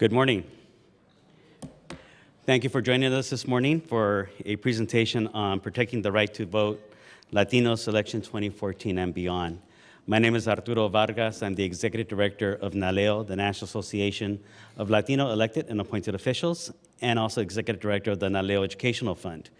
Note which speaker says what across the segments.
Speaker 1: Good morning. Thank you for joining us this morning for a presentation on protecting the right to vote, Latinos Election 2014 and beyond. My name is Arturo Vargas. I'm the Executive Director of NALEO, the National Association of Latino Elected and Appointed Officials, and also Executive Director of the NALEO Educational Fund.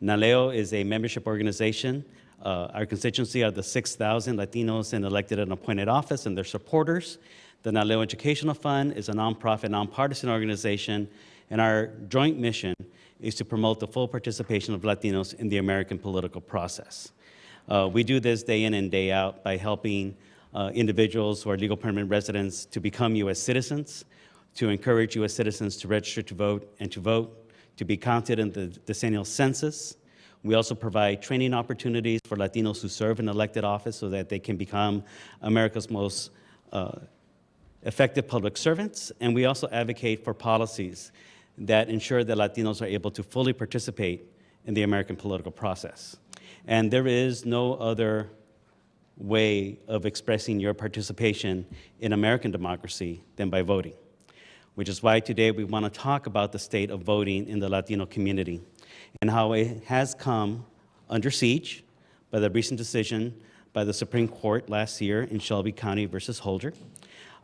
Speaker 1: NALEO is a membership organization. Our constituency are the 6,000 Latinos in elected and appointed office and their supporters. The NALEO Educational Fund is a nonprofit, nonpartisan organization, and our joint mission is to promote the full participation of Latinos in the American political process. We do this day in and day out by helping individuals who are legal permanent residents to become U.S. citizens, to encourage U.S. citizens to register to vote and to vote, to be counted in the decennial census. We also provide training opportunities for Latinos who serve in elected office so that they can become America's most effective public servants. And we also advocate for policies that ensure that Latinos are able to fully participate in the American political process. And there is no other way of expressing your participation in American democracy than by voting, which is why today we want to talk about the state of voting in the Latino community and how it has come under siege by the recent decision by the Supreme Court last year in Shelby County versus Holder.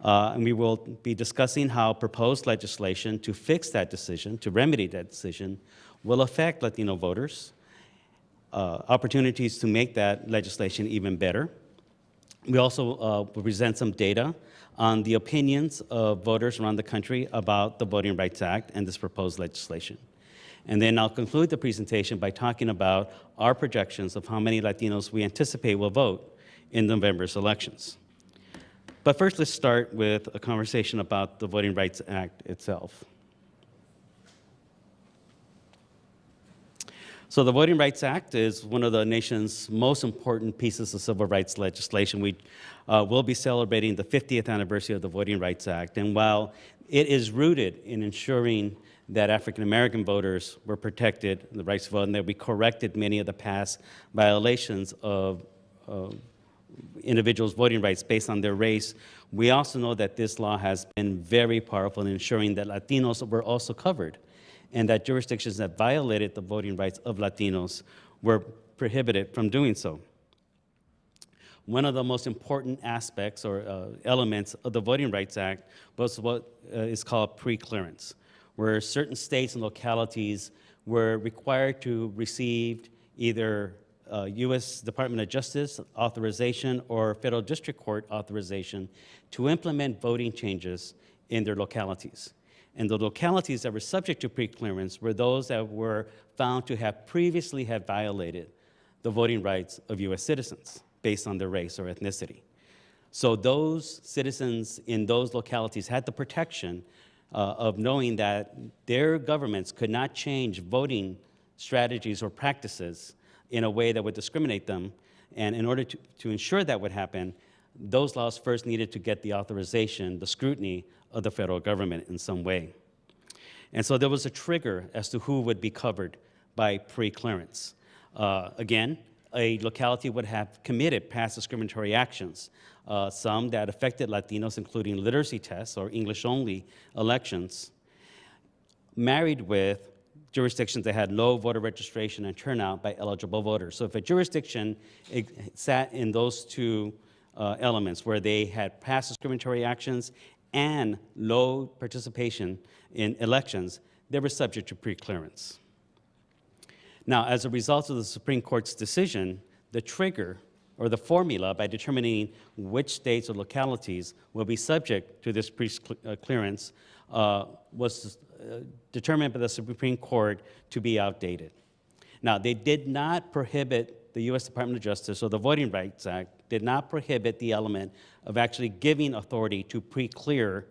Speaker 1: And we will be discussing how proposed legislation to fix that decision, to remedy that decision, will affect Latino voters, opportunities to make that legislation even better. We also will present some data on the opinions of voters around the country about the Voting Rights Act and this proposed legislation. And then I'll conclude the presentation by talking about our projections of how many Latinos we anticipate will vote in November's elections. But first, let's start with a conversation about the Voting Rights Act itself. So the Voting Rights Act is one of the nation's most important pieces of civil rights legislation. We will be celebrating the 50th anniversary of the Voting Rights Act. And while it is rooted in ensuring that African-American voters were protected, the rights to vote, and that we corrected many of the past violations of individuals' voting rights based on their race, we also know that this law has been very powerful in ensuring that Latinos were also covered and that jurisdictions that violated the voting rights of Latinos were prohibited from doing so. One of the most important aspects or elements of the Voting Rights Act was what is called pre-clearance, where certain states and localities were required to receive either U.S. Department of Justice authorization or federal district court authorization to implement voting changes in their localities. And the localities that were subject to pre-clearance were those that were found to have previously had violated the voting rights of U.S. citizens based on their race or ethnicity. So those citizens in those localities had the protection of knowing that their governments could not change voting strategies or practices in a way that would discriminate them. And in order to ensure that would happen, those laws first needed to get the authorization, the scrutiny of the federal government in some way. And so there was a trigger as to who would be covered by pre-clearance. Again, a locality would have committed past discriminatory actions, some that affected Latinos, including literacy tests or English-only elections, married with jurisdictions that had low voter registration and turnout by eligible voters. So if a jurisdiction sat in those two elements where they had past discriminatory actions and low participation in elections, they were subject to pre-clearance. Now, as a result of the Supreme Court's decision, the trigger or the formula by determining which states or localities will be subject to this pre-clearance was determined by the Supreme Court to be outdated. Now, they did not prohibit the U.S. Department of Justice or the Voting Rights Act did not prohibit the element of actually giving authority to pre-clear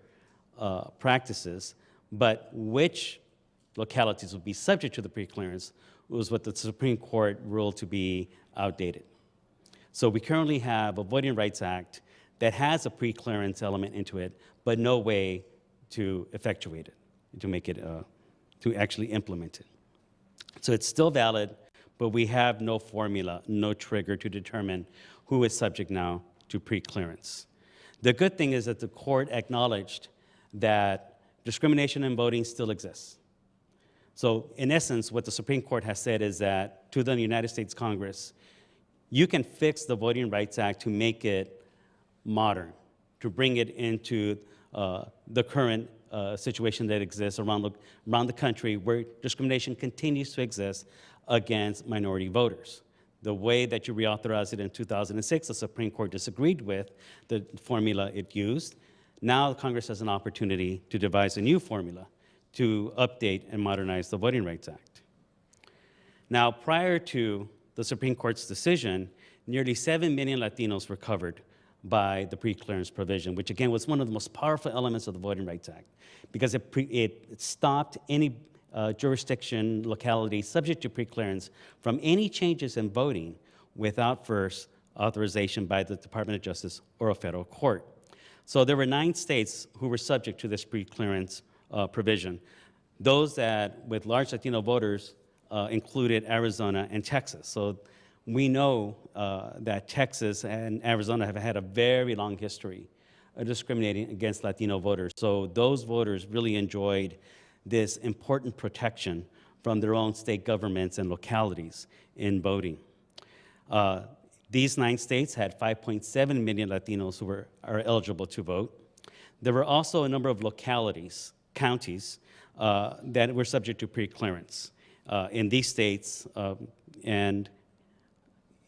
Speaker 1: practices, but which localities would be subject to the pre-clearance was what the Supreme Court ruled to be outdated. So we currently have a Voting Rights Act that has a pre-clearance element into it, but no way to effectuate it, to make it, to actually implement it. So it's still valid, but we have no formula, no trigger to determine who is subject now to pre-clearance. The good thing is that the court acknowledged that discrimination in voting still exists. So in essence, what the Supreme Court has said is that to the United States Congress, you can fix the Voting Rights Act to make it modern, to bring it into the current situation that exists around the country where discrimination continues to exist against minority voters. The way that you reauthorized it in 2006, the Supreme Court disagreed with the formula it used. Now Congress has an opportunity to devise a new formula to update and modernize the Voting Rights Act. Now, prior to the Supreme Court's decision, nearly 7 million Latinos were covered by the pre-clearance provision, which again was one of the most powerful elements of the Voting Rights Act, because it stopped any jurisdiction, locality subject to pre-clearance from any changes in voting without first authorization by the Department of Justice or a federal court. So there were 9 states who were subject to this pre-clearance provision. Those that, with large Latino voters, included Arizona and Texas. So we know that Texas and Arizona have had a very long history of discriminating against Latino voters. So those voters really enjoyed this important protection from their own state governments and localities in voting. These 9 states had 5.7 million Latinos who are eligible to vote. There were also a number of localities, counties, that were subject to pre-clearance. In these states, and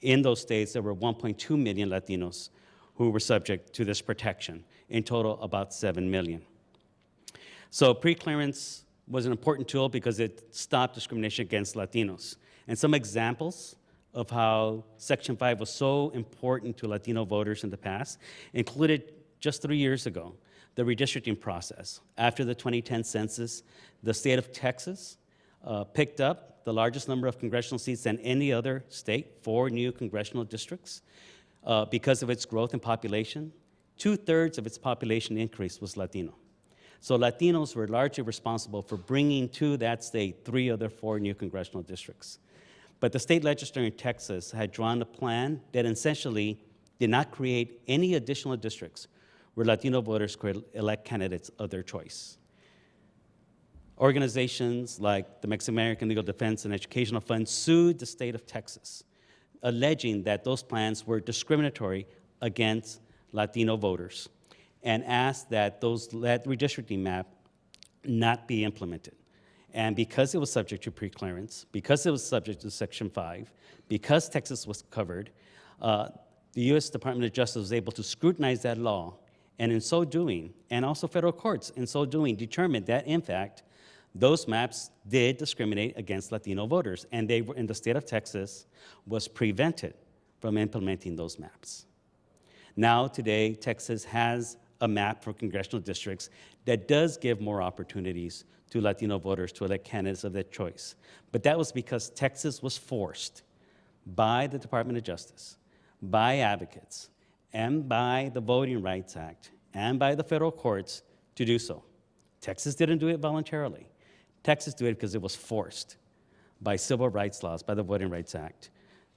Speaker 1: in those states, there were 1.2 million Latinos who were subject to this protection. In total, about 7 million. So pre-clearance was an important tool because it stopped discrimination against Latinos. And some examples of how Section 5 was so important to Latino voters in the past included just 3 years ago, the redistricting process. After the 2010 census, the state of Texas picked up the largest number of congressional seats than any other state, 4 new congressional districts. Because of its growth in population, 2/3 of its population increase was Latino. So Latinos were largely responsible for bringing to that state 3 of their 4 new congressional districts. But the state legislature in Texas had drawn a plan that essentially did not create any additional districts where Latino voters could elect candidates of their choice. Organizations like the Mexican-American Legal Defense and Educational Fund sued the state of Texas, alleging that those plans were discriminatory against Latino voters, and asked that that redistricting map not be implemented. And because it was subject to pre-clearance, because it was subject to Section 5, because Texas was covered, the U.S. Department of Justice was able to scrutinize that law, and in so doing, and also federal courts in so doing, determined that, in fact, those maps did discriminate against Latino voters, and they were, in the state of Texas, was prevented from implementing those maps. Now, today, Texas has a map for congressional districts that does give more opportunities to Latino voters to elect candidates of their choice. But that was because Texas was forced by the Department of Justice, by advocates, and by the Voting Rights Act, and by the federal courts to do so. Texas didn't do it voluntarily. Texas did it because it was forced by civil rights laws, by the Voting Rights Act,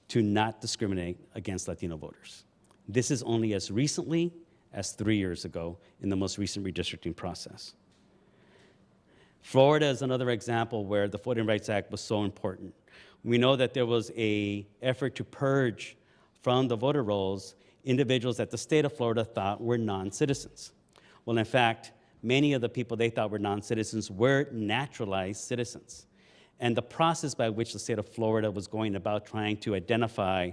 Speaker 1: to not discriminate against Latino voters. This is only as recently as 3 years ago in the most recent redistricting process. Florida is another example where the Voting Rights Act was so important. We know that there was an effort to purge from the voter rolls individuals that the state of Florida thought were non-citizens. Well, in fact, many of the people they thought were non-citizens were naturalized citizens. And the process by which the state of Florida was going about trying to identify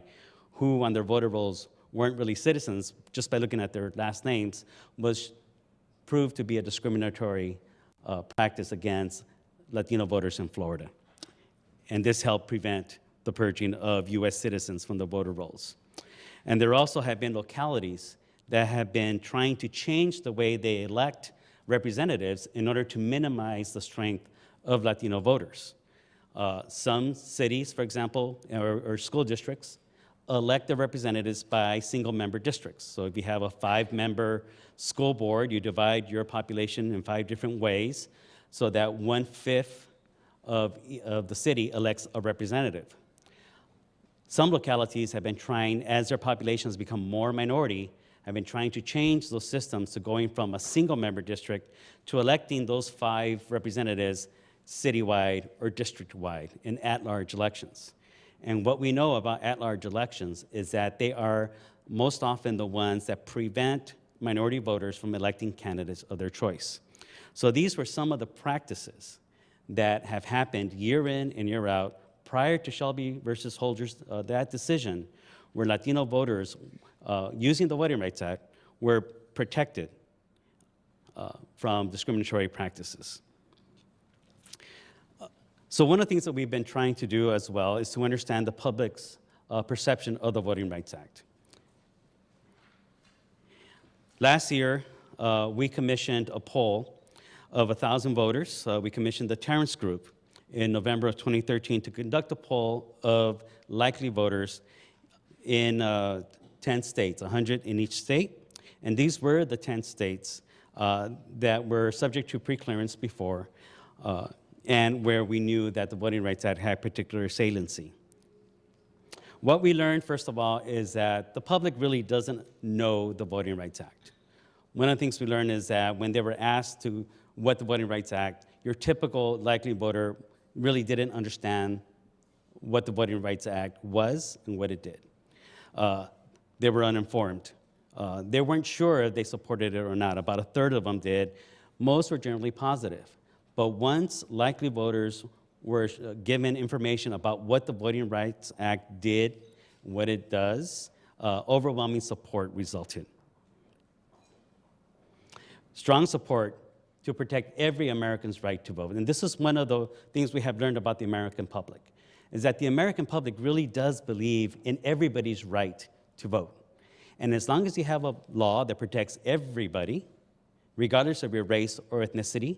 Speaker 1: who on their voter rolls weren't really citizens, just by looking at their last names, was proved to be a discriminatory practice against Latino voters in Florida. And this helped prevent the purging of U.S. citizens from the voter rolls. And there also have been localities that have been trying to change the way they elect representatives in order to minimize the strength of Latino voters. Some cities, for example, or school districts, elect their representatives by single-member districts. So if you have a 5-member school board, you divide your population in 5 different ways so that 1/5 of the city elects a representative. Some localities have been trying, as their populations become more minority, have been trying to change those systems to going from a single member district to electing those 5 representatives citywide or district-wide in at-large elections. And what we know about at-large elections is that they are most often the ones that prevent minority voters from electing candidates of their choice. So these were some of the practices that have happened year in and year out prior to Shelby versus Holder's that decision, where Latino voters using the Voting Rights Act were protected from discriminatory practices. So one of the things that we've been trying to do as well is to understand the public's perception of the Voting Rights Act. Last year, we commissioned a poll of 1,000 voters. We commissioned the Terrence Group in November of 2013 to conduct a poll of likely voters in 10 states, 100 in each state. And these were the 10 states that were subject to preclearance before and where we knew that the Voting Rights Act had particular saliency. What we learned, first of all, is that the public really doesn't know the Voting Rights Act. One of the things we learned is that when they were asked to what the Voting Rights Act, your typical likely voter really didn't understand what the Voting Rights Act was and what it did. They were uninformed. They weren't sure if they supported it or not. About 1/3 of them did. Most were generally positive. But once likely voters were given information about what the Voting Rights Act did, what it does, overwhelming support resulted. Strong support to protect every American's right to vote. And this is one of the things we have learned about the American public, is that the American public really does believe in everybody's right to vote. And as long as you have a law that protects everybody, regardless of your race or ethnicity,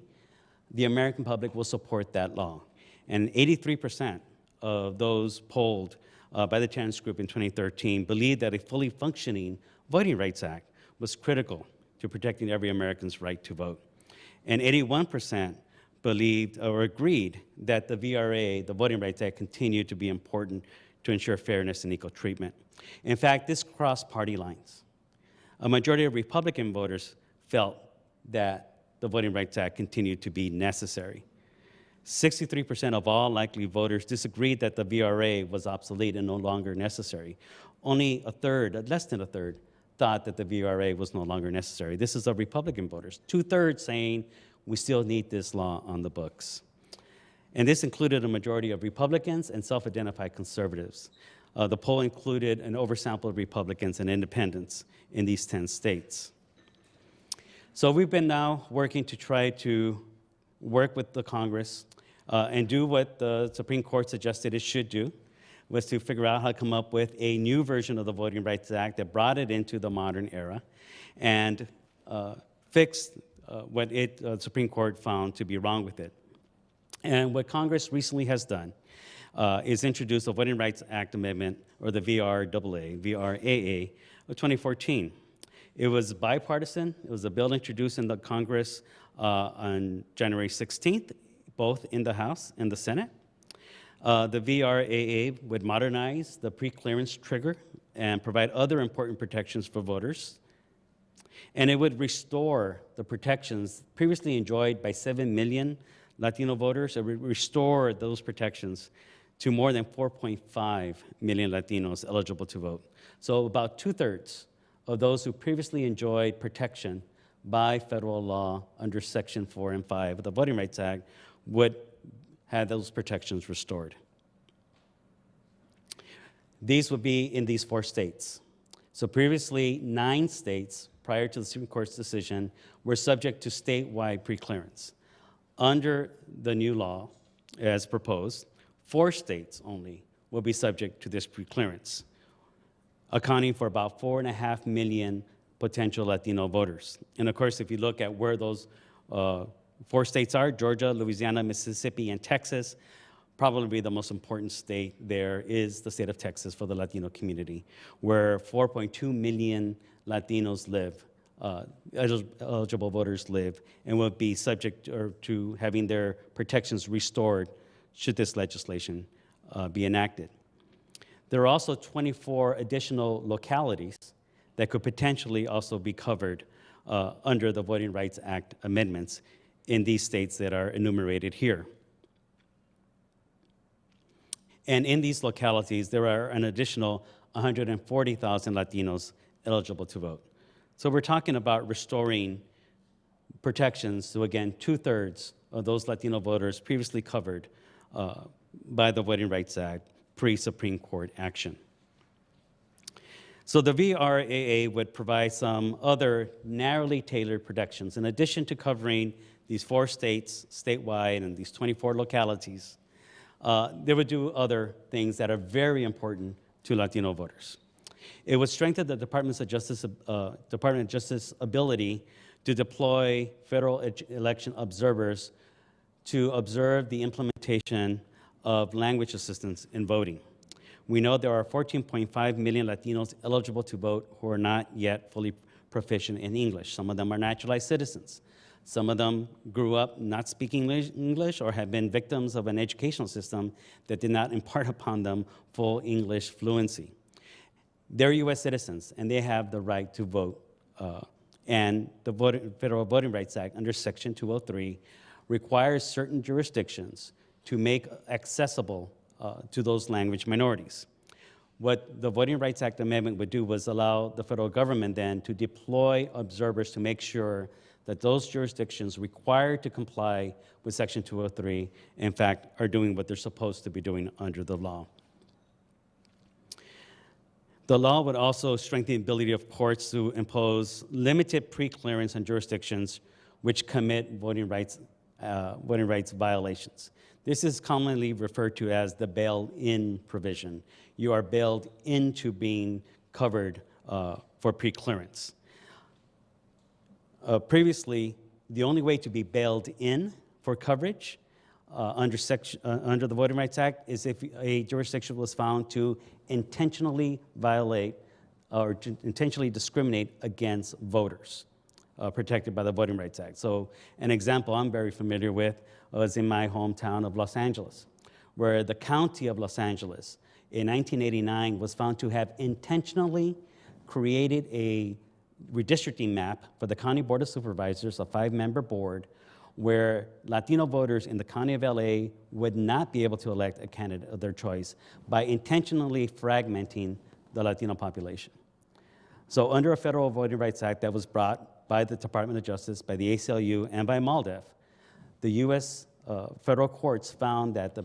Speaker 1: the American public will support that law. And 83% of those polled by the Terrence Group in 2013 believed that a fully functioning Voting Rights Act was critical to protecting every American's right to vote. And 81% believed or agreed that the VRAA, the Voting Rights Act, continued to be important to ensure fairness and equal treatment. In fact, this crossed party lines. A majority of Republican voters felt that the Voting Rights Act continued to be necessary. 63% of all likely voters disagreed that the VRA was obsolete and no longer necessary. Only 1/3, less than 1/3, thought that the VRA was no longer necessary. This is of Republican voters. 2/3 saying we still need this law on the books. And this included a majority of Republicans and self-identified conservatives. The poll included an oversample of Republicans and independents in these 10 states. So we've been now working to try to work with the Congress and do what the Supreme Court suggested it should do, was to figure out how to come up with a new version of the Voting Rights Act that brought it into the modern era and fixed what the Supreme Court found to be wrong with it. And what Congress recently has done is introduce the Voting Rights Act Amendment, or the VRAA of 2014. It was bipartisan. It was a bill introduced in the Congress on January 16th, both in the House and the Senate. The VRAA would modernize the pre-clearance trigger and provide other important protections for voters. And it would restore the protections previously enjoyed by 7 million Latino voters. It would restore those protections to more than 4.5 million Latinos eligible to vote. So about 2/3 of those who previously enjoyed protection by federal law under Section 4 and 5 of the Voting Rights Act would have those protections restored. These would be in these 4 states. So previously, 9 states, prior to the Supreme Court's decision, were subject to statewide preclearance. Under the new law, as proposed, 4 states only will be subject to this preclearance, accounting for about 4.5 million potential Latino voters. And of course, if you look at where those 4 states are, Georgia, Louisiana, Mississippi, and Texas, probably the most important state there is the state of Texas for the Latino community, where 4.2 million Latinos live, eligible voters live, and will be subject to having their protections restored should this legislation be enacted. There are also 24 additional localities that could potentially also be covered under the Voting Rights Act amendments in these states that are enumerated here. And in these localities, there are an additional 140,000 Latinos eligible to vote. So we're talking about restoring protections to, again, 2/3 of those Latino voters previously covered by the Voting Rights Act pre-Supreme Court action. So the VRAA would provide some other narrowly tailored protections. In addition to covering these 4 states statewide and these 24 localities, they would do other things that are very important to Latino voters. It would strengthen the Department of Justice ability to deploy federal election observers to observe the implementation of language assistance in voting. We know there are 14.5 million Latinos eligible to vote who are not yet fully proficient in English. Some of them are naturalized citizens. Some of them grew up not speaking English or have been victims of an educational system that did not impart upon them full English fluency. They're U.S. citizens, and they have the right to vote. And the Federal Voting Rights Act, under Section 203, requires certain jurisdictions to make accessible to those language minorities. What the Voting Rights Act amendment would do was allow the federal government then to deploy observers to make sure that those jurisdictions required to comply with Section 203, in fact, are doing what they're supposed to be doing under the law. The law would also strengthen the ability of courts to impose limited preclearance on jurisdictions which commit voting rights violations. This is commonly referred to as the bail-in provision. You are bailed into being covered for preclearance. Previously, the only way to be bailed in for coverage under the Voting Rights Act is if a jurisdiction was found to intentionally violate or to intentionally discriminate against voters protected by the Voting Rights Act. So an example I'm very familiar with was in my hometown of Los Angeles, where the county of Los Angeles in 1989 was found to have intentionally created a redistricting map for the County Board of Supervisors, a 5-member board, where Latino voters in the county of LA would not be able to elect a candidate of their choice by intentionally fragmenting the Latino population. So under a Federal Voting Rights Act that was brought by the Department of Justice, by the ACLU, and by MALDEF, the U.S. Federal courts found that the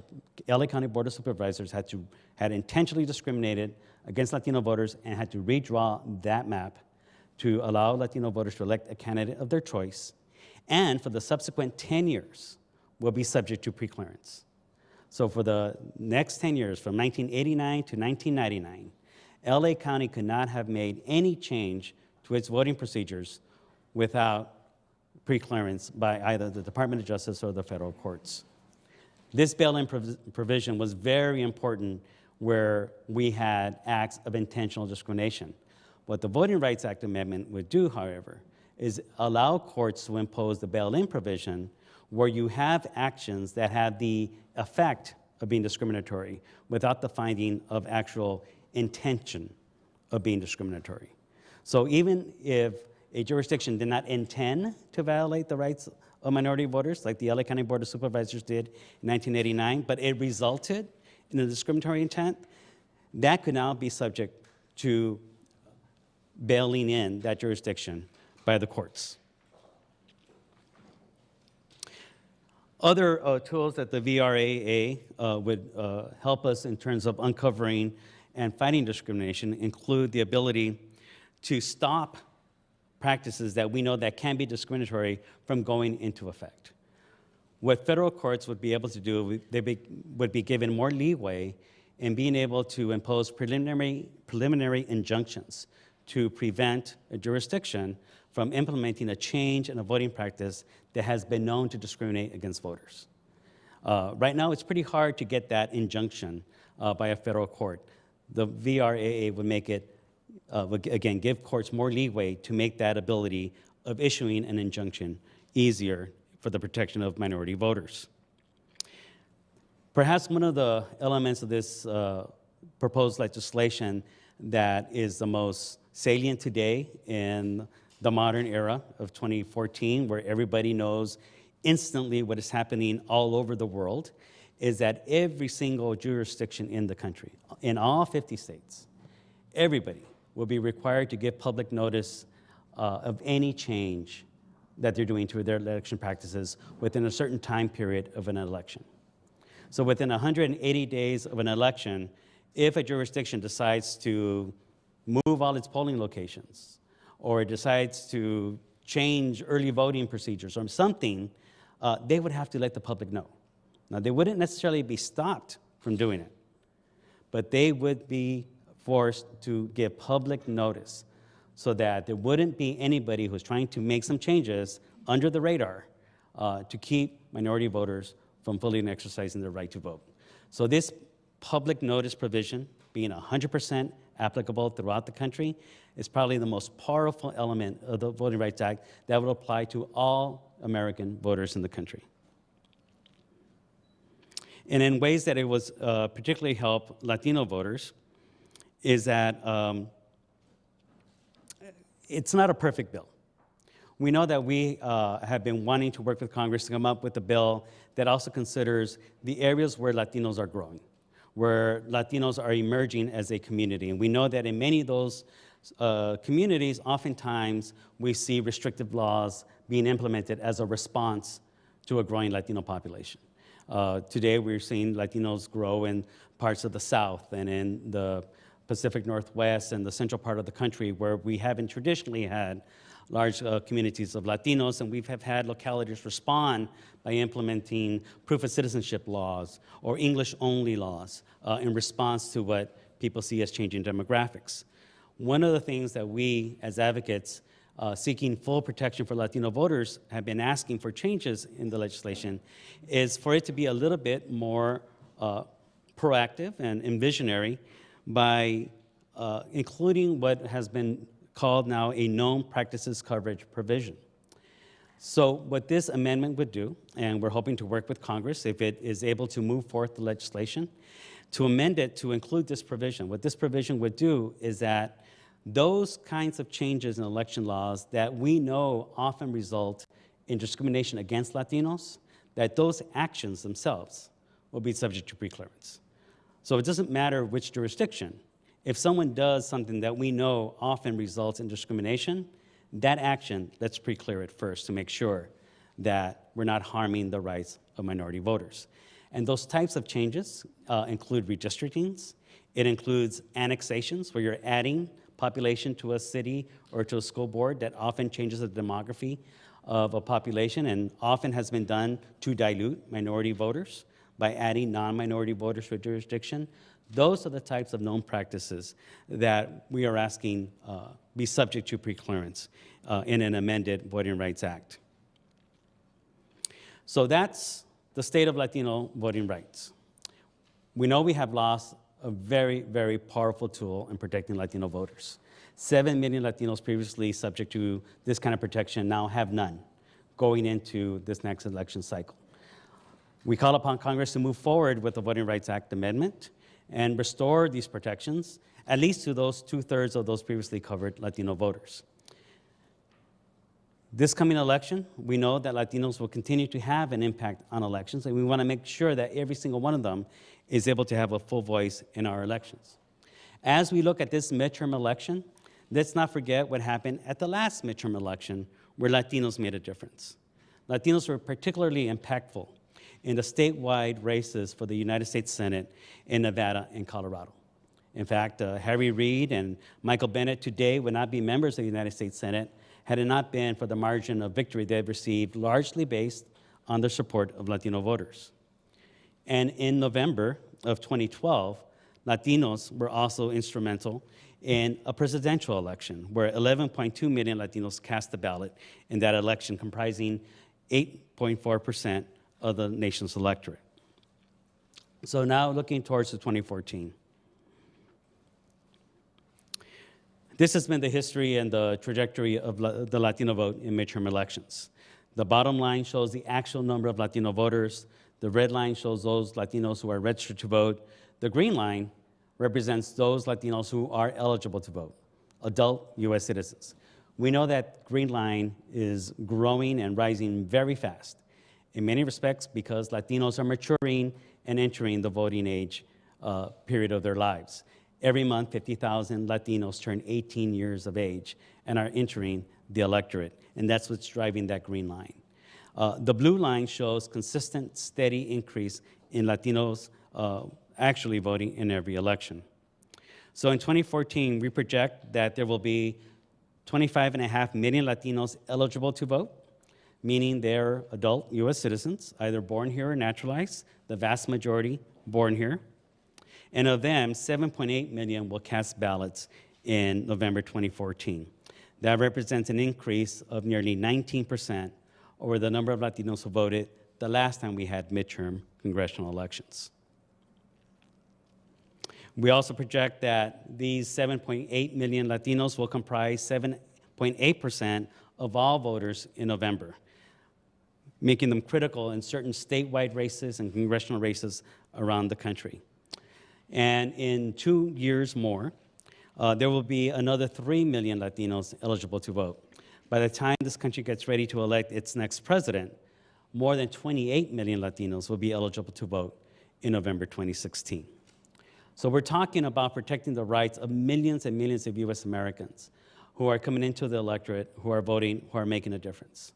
Speaker 1: LA County Board of Supervisors had intentionally discriminated against Latino voters and had to redraw that map to allow Latino voters to elect a candidate of their choice, and for the subsequent 10 years will be subject to preclearance. So for the next 10 years, from 1989 to 1999, LA County could not have made any change to its voting procedures without preclearance by either the Department of Justice or the federal courts. This bail-in provision was very important where we had acts of intentional discrimination. What the Voting Rights Act amendment would do, however, is allow courts to impose the bail-in provision where you have actions that have the effect of being discriminatory without the finding of actual intention of being discriminatory. So even if a jurisdiction did not intend to violate the rights of minority voters, like the LA County Board of Supervisors did in 1989, but it resulted in a discriminatory intent, that could now be subject to bailing in that jurisdiction by the courts. Other tools that the VRAA would help us in terms of uncovering and fighting discrimination include the ability to stop practices that we know that can be discriminatory from going into effect. What federal courts would be able to do, they would be given more leeway in being able to impose preliminary injunctions to prevent a jurisdiction from implementing a change in a voting practice that has been known to discriminate against voters. Right now, it's pretty hard to get that injunction by a federal court. The VRAA would make it, would again, give courts more leeway to make that ability of issuing an injunction easier for the protection of minority voters. Perhaps one of the elements of this proposed legislation that is the most salient today in the modern era of 2014, where everybody knows instantly what is happening all over the world, is that every single jurisdiction in the country, in all 50 states, everybody will be required to give public notice of any change that they're doing to their election practices within a certain time period of an election. So within 180 days of an election, if a jurisdiction decides to move all its polling locations, or decides to change early voting procedures or something, they would have to let the public know. Now, they wouldn't necessarily be stopped from doing it, but they would be forced to give public notice so that there wouldn't be anybody who's trying to make some changes under the radar to keep minority voters from fully exercising their right to vote. So this public notice provision, being 100% applicable throughout the country, is probably the most powerful element of the Voting Rights Act that will apply to all American voters in the country. And in ways that it was particularly help Latino voters is that it's not a perfect bill. We know that we have been wanting to work with Congress to come up with a bill that also considers the areas where Latinos are growing, where Latinos are emerging as a community. And we know that in many of those communities, oftentimes we see restrictive laws being implemented as a response to a growing Latino population. Today, we're seeing Latinos grow in parts of the South and in the Pacific Northwest and the central part of the country, where we haven't traditionally had large communities of Latinos, and we have had localities respond by implementing proof of citizenship laws or English-only laws in response to what people see as changing demographics. One of the things that we, as advocates seeking full protection for Latino voters, have been asking for changes in the legislation is for it to be a little bit more proactive and visionary by including what has been called now a known practices coverage provision. So what this amendment would do, and we're hoping to work with Congress if it is able to move forth the legislation, to amend it to include this provision. What this provision would do is that those kinds of changes in election laws that we know often result in discrimination against Latinos, that those actions themselves will be subject to preclearance. So it doesn't matter which jurisdiction. If someone does something that we know often results in discrimination, that action, let's pre-clear it first to make sure that we're not harming the rights of minority voters. And those types of changes include redistrictings. It includes annexations, where you're adding population to a city or to a school board that often changes the demography of a population and often has been done to dilute minority voters by adding non-minority voters to a jurisdiction. Those are the types of known practices that we are asking be subject to preclearance in an amended Voting Rights Act. So that's the state of Latino voting rights. We know we have lost a very, very powerful tool in protecting Latino voters. 7 million Latinos previously subject to this kind of protection now have none going into this next election cycle. We call upon Congress to move forward with the Voting Rights Act amendment and restore these protections, at least to those 2/3 of those previously covered Latino voters. This coming election, we know that Latinos will continue to have an impact on elections, and we want to make sure that every single one of them is able to have a full voice in our elections. As we look at this midterm election, let's not forget what happened at the last midterm election, where Latinos made a difference. Latinos were particularly impactful in the statewide races for the United States Senate in Nevada and Colorado. In fact, Harry Reid and Michael Bennet today would not be members of the United States Senate had it not been for the margin of victory they've received, largely based on the support of Latino voters. And in November of 2012, Latinos were also instrumental in a presidential election, where 11.2 million Latinos cast the ballot in that election, comprising 8.4% of the nation's electorate. So now looking towards the 2014. This has been the history and the trajectory of the Latino vote in midterm elections. The bottom line shows the actual number of Latino voters. The red line shows those Latinos who are registered to vote. The green line represents those Latinos who are eligible to vote, adult U.S. citizens. We know that green line is growing and rising very fast, in many respects because Latinos are maturing and entering the voting age period of their lives. Every month, 50,000 Latinos turn 18 years of age and are entering the electorate, and that's what's driving that green line. The blue line shows consistent, steady increase in Latinos actually voting in every election. So in 2014, we project that there will be 25.5 million Latinos eligible to vote, meaning they're adult U.S. citizens, either born here or naturalized, the vast majority born here. And of them, 7.8 million will cast ballots in November 2014. That represents an increase of nearly 19% over the number of Latinos who voted the last time we had midterm congressional elections. We also project that these 7.8 million Latinos will comprise 7.8% of all voters in November, making them critical in certain statewide races and congressional races around the country. And in 2 years more, there will be another 3 million Latinos eligible to vote. By the time this country gets ready to elect its next president, more than 28 million Latinos will be eligible to vote in November 2016. So we're talking about protecting the rights of millions and millions of U.S. Americans who are coming into the electorate, who are voting, who are making a difference.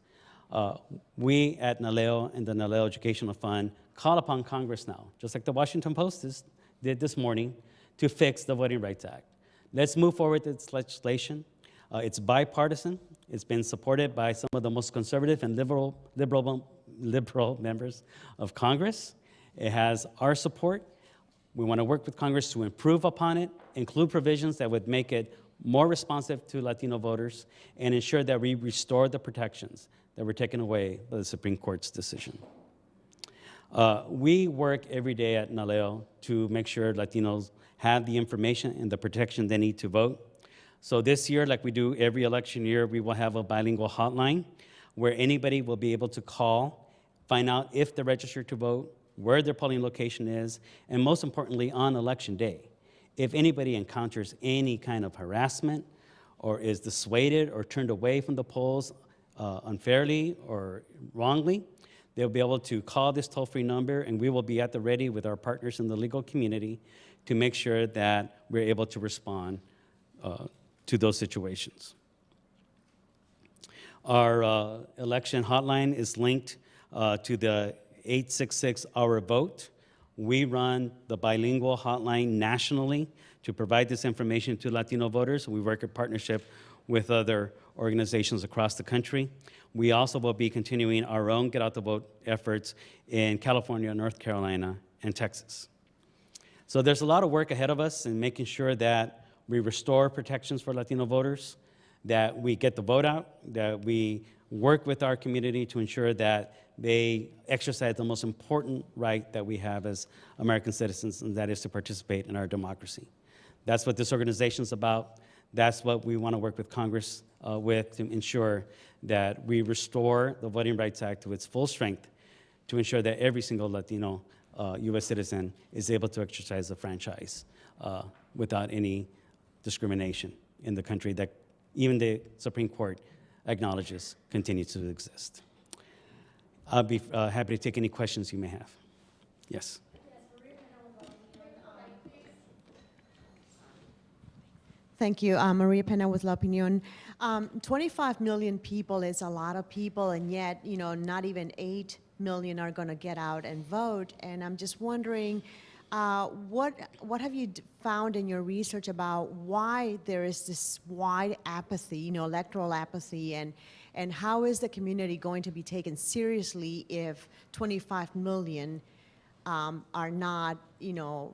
Speaker 1: We at NALEO and the NALEO Educational Fund call upon Congress now, just like the Washington Post did this morning, to fix the Voting Rights Act. Let's move forward with this legislation. It's bipartisan. It's been supported by some of the most conservative and liberal members of Congress. It has our support. We want to work with Congress to improve upon it, include provisions that would make it more responsive to Latino voters, and ensure that we restore the protections that were taken away by the Supreme Court's decision. We work every day at NALEO to make sure Latinos have the information and the protection they need to vote. So this year, like we do every election year, we will have a bilingual hotline where anybody will be able to call, find out if they're registered to vote, where their polling location is, and most importantly, on election day. If anybody encounters any kind of harassment or is dissuaded or turned away from the polls unfairly or wrongly, they'll be able to call this toll-free number, and we will be at the ready with our partners in the legal community to make sure that we're able to respond to those situations. Our election hotline is linked to the 866 Our Vote. We run the bilingual hotline nationally to provide this information to Latino voters. We work in partnership with other organizations across the country. We also will be continuing our own Get Out the Vote efforts in California, North Carolina, and Texas. So there's a lot of work ahead of us in making sure that we restore protections for Latino voters, that we get the vote out, that we work with our community to ensure that they exercise the most important right that we have as American citizens, and that is to participate in our democracy. That's what this organization is about. That's what we want to work with Congress with to ensure that we restore the Voting Rights Act to its full strength to ensure that every single Latino U.S. citizen is able to exercise the franchise without any discrimination in the country that even the Supreme Court acknowledges continues to exist. I'll be happy to take any questions you may have. Yes.
Speaker 2: Thank you. Maria Pena with La Opinion. 25 million people is a lot of people, and yet, not even 8 million are going to get out and vote. And I'm just wondering, what have you found in your research about why there is this wide apathy, electoral apathy, and how is the community going to be taken seriously if 25 million are not,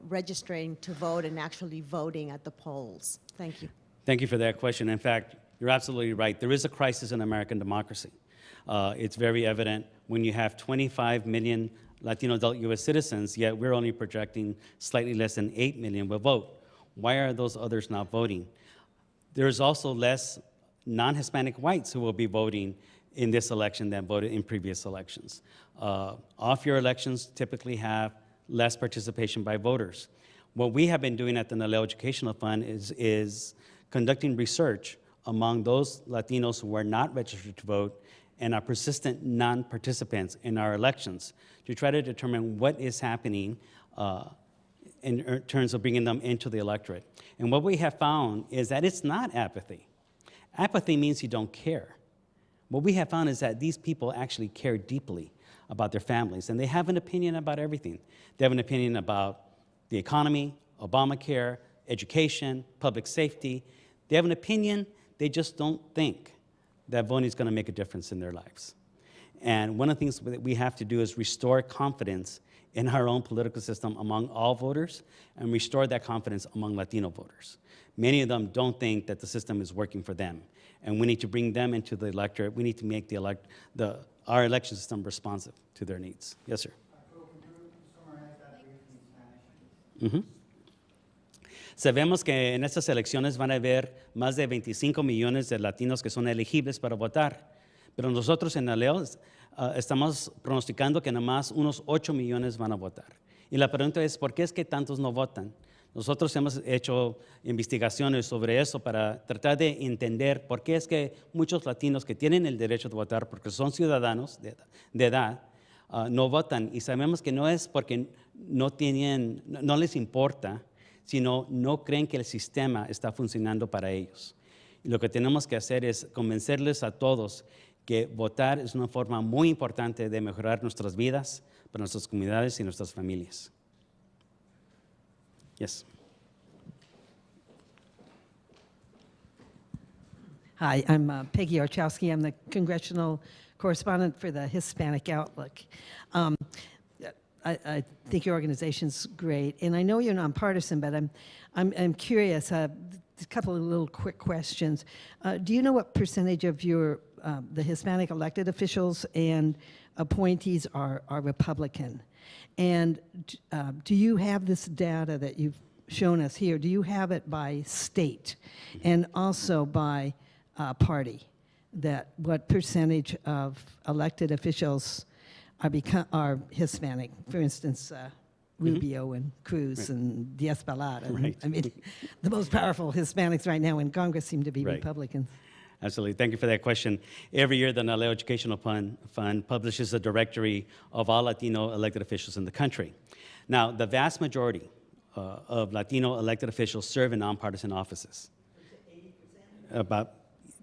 Speaker 2: registering to vote and actually voting at the polls? Thank you.
Speaker 1: Thank you for that question. In fact, you're absolutely right. There is a crisis in American democracy. It's very evident when you have 25 million Latino adult U.S. citizens, yet we're only projecting slightly less than 8 million will vote. Why are those others not voting? There's also less non-Hispanic whites who will be voting in this election than voted in previous elections. Off-year elections typically have less participation by voters. What we have been doing at the NALEO Educational Fund is conducting research among those Latinos who are not registered to vote and are persistent non-participants in our elections to try to determine what is happening in terms of bringing them into the electorate. And what we have found is that it's not apathy. Apathy means you don't care. What we have found is that these people actually care deeply about their families, and they have an opinion about everything. They have an opinion about the economy, Obamacare, education, public safety. They have an opinion, they just don't think that voting is going to make a difference in their lives. And one of the things that we have to do is restore confidence in our own political system among all voters and restore that confidence among Latino voters. Many of them don't think that the system is working for them, and we need to bring them into the electorate. We need to make our election system responsive to their needs. Yes, sir.
Speaker 3: Arturo, could you summarize that briefly in Spanish?
Speaker 1: Sabemos que en estas elecciones van a haber más de 25 millones de latinos que son elegibles para votar, pero nosotros en NALEO estamos pronosticando que nada más unos 8 millones van a votar. Y la pregunta es, ¿por qué es que tantos no votan? Nosotros hemos hecho investigaciones sobre eso para tratar de entender por qué es que muchos latinos que tienen el derecho de votar, porque son ciudadanos de edad, no votan. Y sabemos que no es porque no les importa, sino no creen que el sistema está funcionando para ellos. Y lo que tenemos que hacer es convencerles a todos que votar es una forma muy importante de mejorar nuestras vidas, para nuestras comunidades y nuestras familias. Yes.
Speaker 4: Hi, I'm Peggy Archowski. I'm the congressional correspondent for the Hispanic Outlook. I think your organization's great, and I know you're nonpartisan, but I'm curious. A couple of little quick questions. Do you know what percentage of your the Hispanic elected officials and appointees are Republican? And do you have this data that you've shown us here? Do you have it by state and also by party? That what percentage of elected officials are Hispanic? For instance, Rubio and Cruz and Diaz-Balart.
Speaker 1: Right.
Speaker 4: I mean, the most powerful Hispanics right now in Congress seem to be
Speaker 1: Right.
Speaker 4: Republicans.
Speaker 1: Absolutely. Thank you for that question. Every year, the NALEO Educational Fund publishes a directory of all Latino elected officials in the country. Now, the vast majority of Latino elected officials serve in nonpartisan offices. 80%?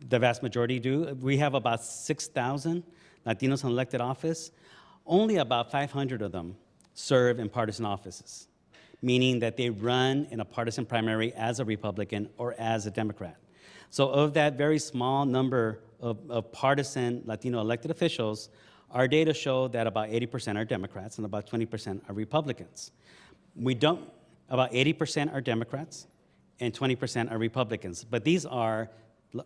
Speaker 1: The vast majority do. We have about 6,000 Latinos in elected office. Only about 500 of them serve in partisan offices, meaning that they run in a partisan primary as a Republican or as a Democrat. So of that very small number of partisan Latino elected officials, our data show that about 80% are Democrats and about 20% are Republicans. About 80% are Democrats and 20% are Republicans. But these are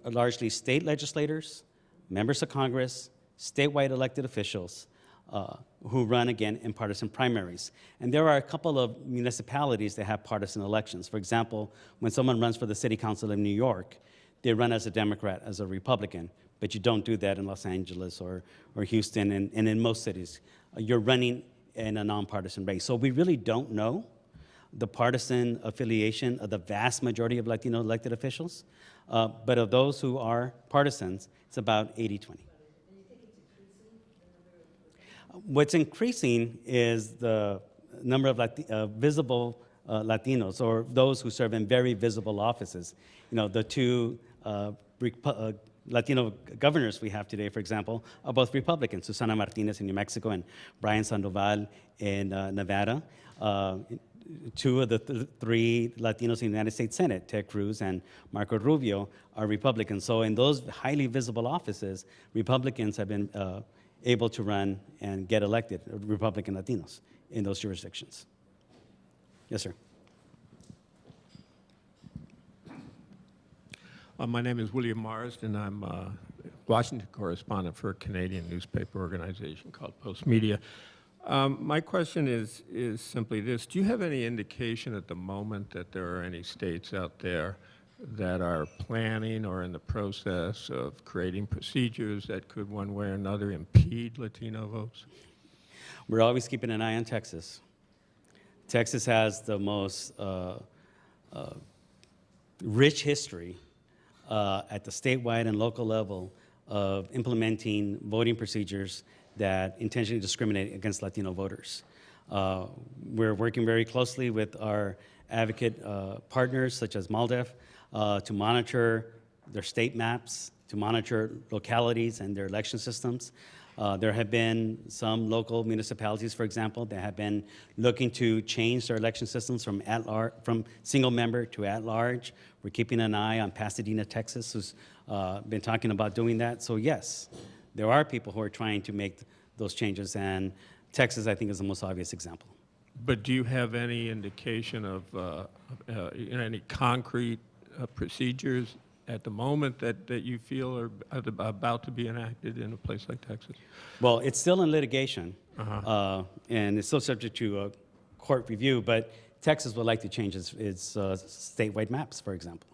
Speaker 1: largely state legislators, members of Congress, statewide elected officials who run, again, in partisan primaries. And there are a couple of municipalities that have partisan elections. For example, when someone runs for the city council in New York, they run as a Democrat, as a Republican, but you don't do that in Los Angeles or Houston and in most cities. You're running in a nonpartisan race. So we really don't know the partisan affiliation of the vast majority of Latino elected officials, but of those who are partisans, it's about 80-20. What's increasing is the number of visible Latinos, or those who serve in very visible offices. You know, the two Latino governors we have today, for example, are both Republicans, Susana Martinez in New Mexico and Brian Sandoval in Nevada. Two of the three Latinos in the United States Senate, Ted Cruz and Marco Rubio, are Republicans. So in those highly visible offices, Republicans have been able to run and get elected, Republican Latinos, in those jurisdictions. Yes, sir.
Speaker 5: My name is William Marsden. I'm a Washington correspondent for a Canadian newspaper organization called Post Media. My question is simply this. Do you have any indication at the moment that there are any states out there that are planning or in the process of creating procedures that could one way or another impede Latino votes?
Speaker 1: We're always keeping an eye on Texas. Texas has the most rich history at the statewide and local level of implementing voting procedures that intentionally discriminate against Latino voters. We're working very closely with our advocate partners such as MALDEF to monitor their state maps, to monitor localities and their election systems. There have been some local municipalities, for example, that have been looking to change their election systems from single member to at-large. We're keeping an eye on Pasadena, Texas, who's been talking about doing that. So yes, there are people who are trying to make those changes, and Texas, I think, is the most obvious example.
Speaker 5: But do you have any indication of any concrete procedures at the moment that you feel are about to be enacted in a place like Texas?
Speaker 1: Well, it's still in litigation, and it's still subject to court review, but Texas would like to change its statewide maps, for example.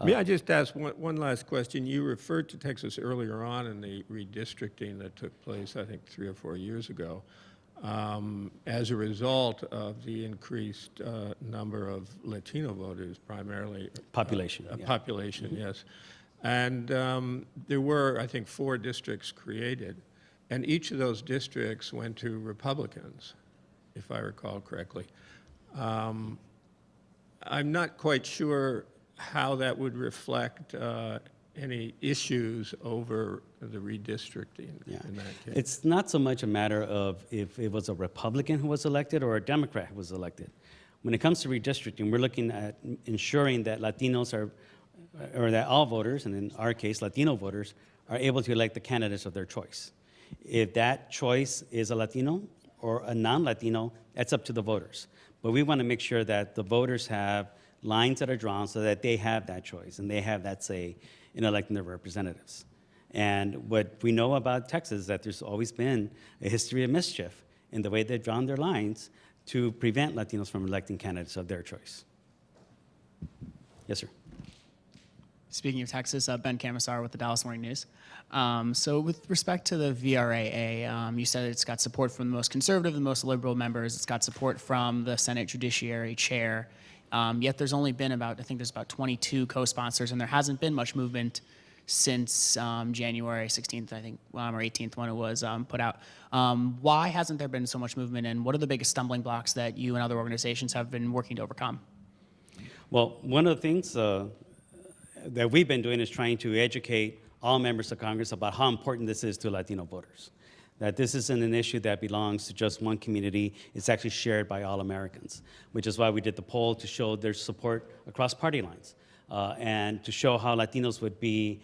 Speaker 5: May I just ask one last question? You referred to Texas earlier on in the redistricting that took place, I think, 3 or 4 years ago, as a result of the increased number of Latino voters, primarily.
Speaker 1: Population. Yeah.
Speaker 5: Population, yes. And there were, I think, 4 districts created, and each of those districts went to Republicans, if I recall correctly. I'm not quite sure how that would reflect any issues over the redistricting in that case.
Speaker 1: It's not so much a matter of if it was a Republican who was elected or a Democrat who was elected. When it comes to redistricting, we're looking at ensuring that Latinos are, or that all voters, and in our case, Latino voters, are able to elect the candidates of their choice. If that choice is a Latino or a non-Latino, that's up to the voters. But we want to make sure that the voters have lines that are drawn so that they have that choice and they have that say in electing their representatives. And what we know about Texas is that there's always been a history of mischief in the way they've drawn their lines to prevent Latinos from electing candidates of their choice. Yes, sir.
Speaker 6: Speaking of Texas, Ben Camisar with the Dallas Morning News. So with respect to the VRAA, you said it's got support from the most conservative and the most liberal members. It's got support from the Senate Judiciary Chair. Yet there's only been about, I think there's about 22 co-sponsors, and there hasn't been much movement since January 16th, I think, or 18th when it was put out. Why hasn't there been so much movement, and what are the biggest stumbling blocks that you and other organizations have been working to overcome?
Speaker 1: Well, one of the things that we've been doing is trying to educate all members of Congress about how important this is to Latino voters. That this isn't an issue that belongs to just one community, it's actually shared by all Americans, which is why we did the poll to show their support across party lines and to show how Latinos would be,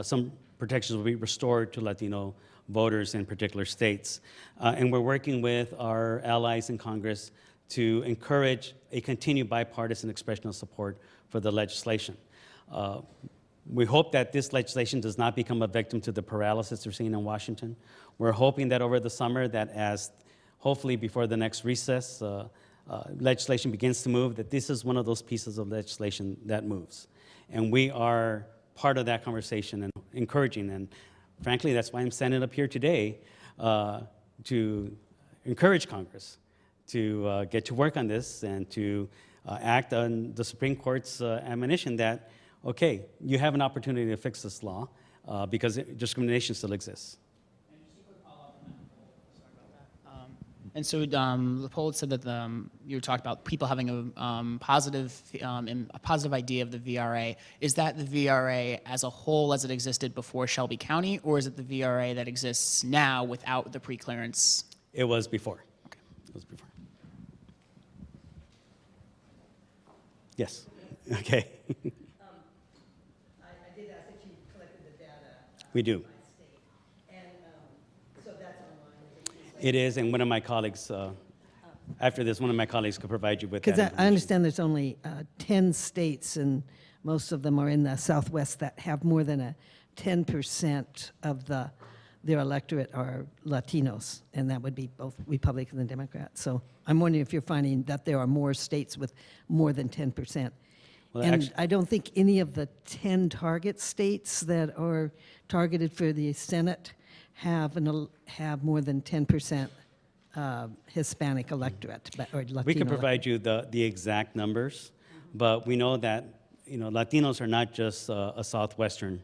Speaker 1: some protections will be restored to Latino voters in particular states. And we're working with our allies in Congress to encourage a continued bipartisan expression of support for the legislation. We hope that this legislation does not become a victim to the paralysis we're seeing in Washington. We're hoping that over the summer, that as hopefully before the next recess, legislation begins to move, that this is one of those pieces of legislation that moves. And we are part of that conversation and encouraging, and frankly, that's why I'm standing up here today to encourage Congress to get to work on this and to act on the Supreme Court's admonition that, okay, you have an opportunity to fix this law because discrimination still exists.
Speaker 6: And so the poll said that you talked about people having a positive idea of the VRA. Is that the VRA as a whole as it existed before Shelby County, or is it the VRA that exists now without the pre-clearance?
Speaker 1: It was before.
Speaker 6: Okay.
Speaker 1: It was before. Yes. Okay.
Speaker 4: I did ask that you collected the data.
Speaker 1: We do.
Speaker 4: By state. And so that's online.
Speaker 1: It is, and one of my colleagues, after this, one of my colleagues could provide you with that
Speaker 4: Because I
Speaker 1: information.
Speaker 4: understand there's only 10 states, and most of them are in the Southwest that have more than a 10% of their electorate are Latinos, and that would be both Republican and Democrat. So I'm wondering if you're finding that there are more states with more than 10%.
Speaker 1: Well,
Speaker 4: And
Speaker 1: actually,
Speaker 4: I don't think any of the 10 target states that are targeted for the Senate have more than 10% Hispanic electorate or Latino.
Speaker 1: We can provide you the exact numbers, but we know that Latinos are not just a southwestern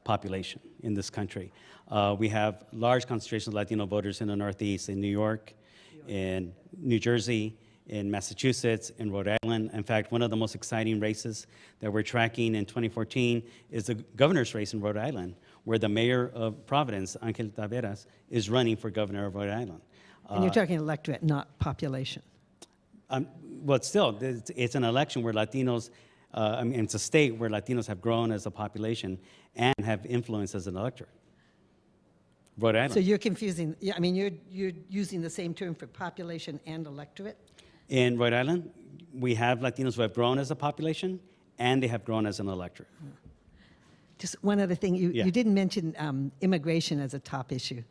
Speaker 1: population in this country. We have large concentrations of Latino voters in the Northeast, in New York, in New Jersey, in Massachusetts, in Rhode Island. In fact, one of the most exciting races that we're tracking in 2014 is the governor's race in Rhode Island, where the mayor of Providence, Angel Taveras, is running for governor of Rhode Island.
Speaker 4: And you're talking electorate, not population.
Speaker 1: But still, it's an election where Latinos, it's a state where Latinos have grown as a population and have influence as an electorate. Rhode Island.
Speaker 4: So you're confusing, I mean, you're using the same term for population and electorate?
Speaker 1: In Rhode Island, we have Latinos who have grown as a population and they have grown as an electorate.
Speaker 4: Just one other thing,
Speaker 1: Yeah.
Speaker 4: you didn't mention immigration as a top issue.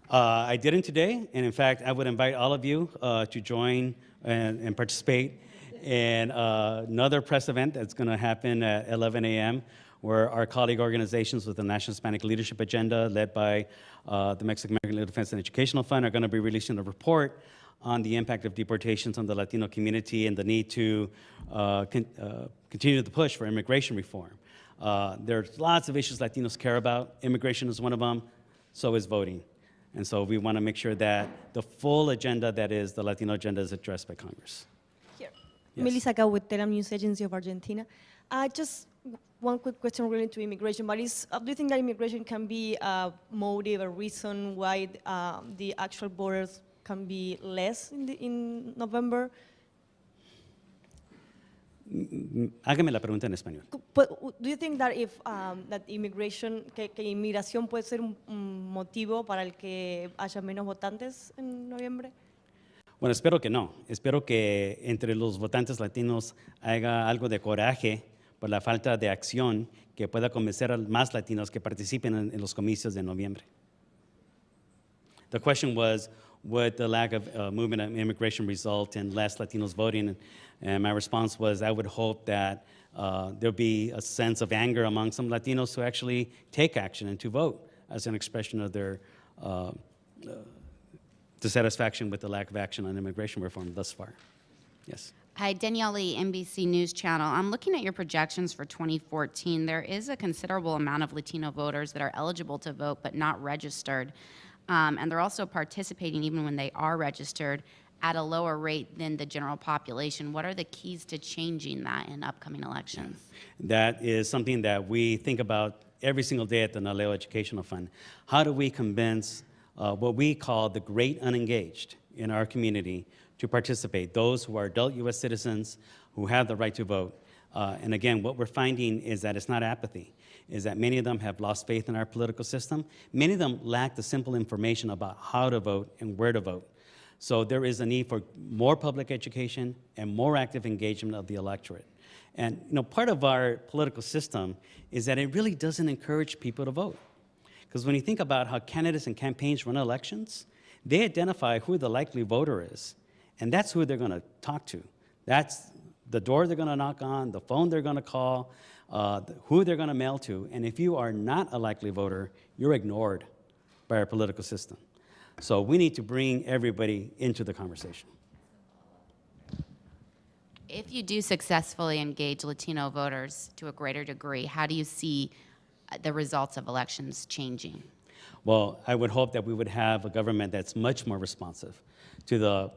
Speaker 1: I didn't today, and in fact, I would invite all of you to join and participate in another press event that's going to happen at 11 a.m., where our colleague organizations with the National Hispanic Leadership Agenda, led by the Mexican-American Legal Defense and Educational Fund, are going to be releasing a report on the impact of deportations on the Latino community and the need to continue the push for immigration reform. There's lots of issues Latinos care about. Immigration is one of them, so is voting. And so we want to make sure that the full agenda that is the Latino agenda is addressed by Congress.
Speaker 7: Here.
Speaker 1: Yes.
Speaker 7: Melissa Gao with Telam News Agency of Argentina. Just one quick question related to immigration, but do you think that immigration can be a motive, a reason why the actual borders can be less in November?
Speaker 1: Hágame la pregunta en español.
Speaker 7: But do you think that if that immigration, que inmigración puede ser un motivo para el que haya menos votantes en noviembre?
Speaker 1: Bueno, espero que no. Espero que entre los votantes latinos haya algo de coraje por la falta de acción que pueda convencer a más latinos que participen en los comicios de noviembre. The question was, would the lack of movement of immigration result in less Latinos voting? And my response was, I would hope that there'll be a sense of anger among some Latinos who actually take action and to vote as an expression of their dissatisfaction with the lack of action on immigration reform thus far. Yes.
Speaker 8: Hi, Danielle Lee, NBC News Channel. I'm looking at your projections for 2014. There is a considerable amount of Latino voters that are eligible to vote but not registered. And they're also participating even when they are registered at a lower rate than the general population. What are the keys to changing that in upcoming elections?
Speaker 1: That is something that we think about every single day at the NALEO Educational Fund. How do we convince what we call the great unengaged in our community to participate, those who are adult U.S. citizens who have the right to vote? And again, what we're finding is that it's not apathy, is that many of them have lost faith in our political system. Many of them lack the simple information about how to vote and where to vote. So there is a need for more public education and more active engagement of the electorate. And part of our political system is that it really doesn't encourage people to vote. Because when you think about how candidates and campaigns run elections, they identify who the likely voter is, and that's who they're going to talk to. That's the door they're going to knock on, the phone they're going to call, who they're going to mail to. And if you are not a likely voter, you're ignored by our political system. So we need to bring everybody into the conversation.
Speaker 8: If you do successfully engage Latino voters to a greater degree, how do you see the results of elections changing?
Speaker 1: Well, I would hope that we would have a government that's much more responsive to the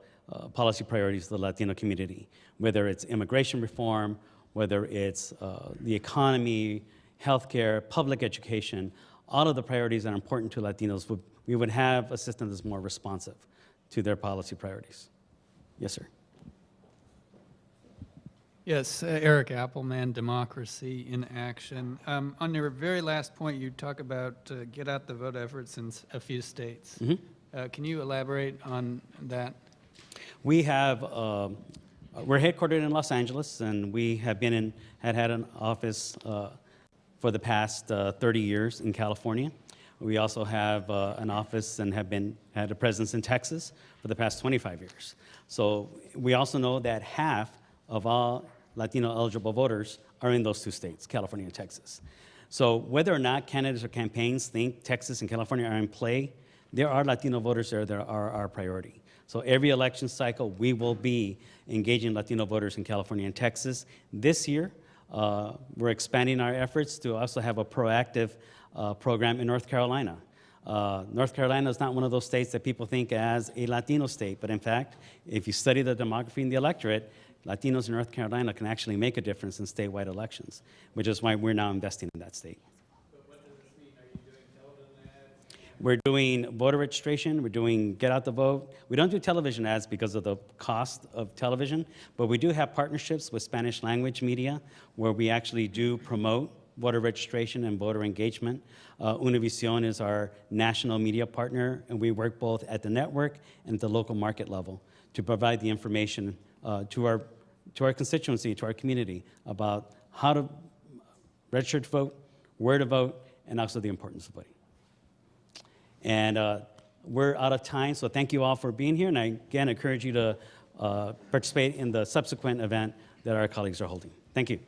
Speaker 1: policy priorities of the Latino community, whether it's immigration reform, whether it's the economy, healthcare, public education, all of the priorities that are important to Latinos. We would have a system that's more responsive to their policy priorities. Yes, sir.
Speaker 9: Yes, Eric Appleman, Democracy in Action. On your very last point, you talk about get out the vote efforts in a few states.
Speaker 1: Mm-hmm.
Speaker 9: Can you elaborate on that?
Speaker 1: We have, we're headquartered in Los Angeles, and we have been had an office for the past 30 years in California. We also have an office and had a presence in Texas for the past 25 years. So we also know that half of all Latino eligible voters are in those two states, California and Texas. So whether or not candidates or campaigns think Texas and California are in play, there are Latino voters there that are our priority. So every election cycle, we will be engaging Latino voters in California and Texas. This year, we're expanding our efforts to also have a proactive program in North Carolina. North Carolina is not one of those states that people think as a Latino state, but in fact, if you study the demography in the electorate, Latinos in North Carolina can actually make a difference in statewide elections, which is why we're now investing in that state. We're doing voter registration, we're doing get out the vote. We don't do television ads because of the cost of television, but we do have partnerships with Spanish language media where we actually do promote voter registration and voter engagement. Univision is our national media partner, and we work both at the network and at the local market level to provide the information to our constituency, to our community about how to register to vote, where to vote, and also the importance of voting. And we're out of time, so thank you all for being here, and I again encourage you to participate in the subsequent event that our colleagues are holding. Thank you.